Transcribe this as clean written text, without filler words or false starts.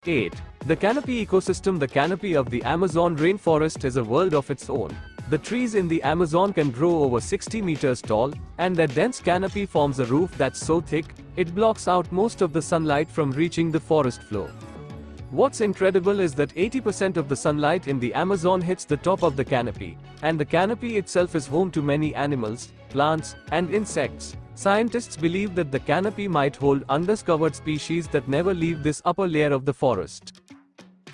8. The canopy ecosystem. The canopy of the Amazon rainforest is a world of its own. The trees in the Amazon can grow over 60 meters tall, and their dense canopy forms a roof that's so thick, it blocks out most of the sunlight from reaching the forest floor. What's incredible is that 80% of the sunlight in the Amazon hits the top of the canopy, and the canopy itself is home to many animals, plants, and insects. Scientists believe that the canopy might hold undiscovered species that never leave this upper layer of the forest.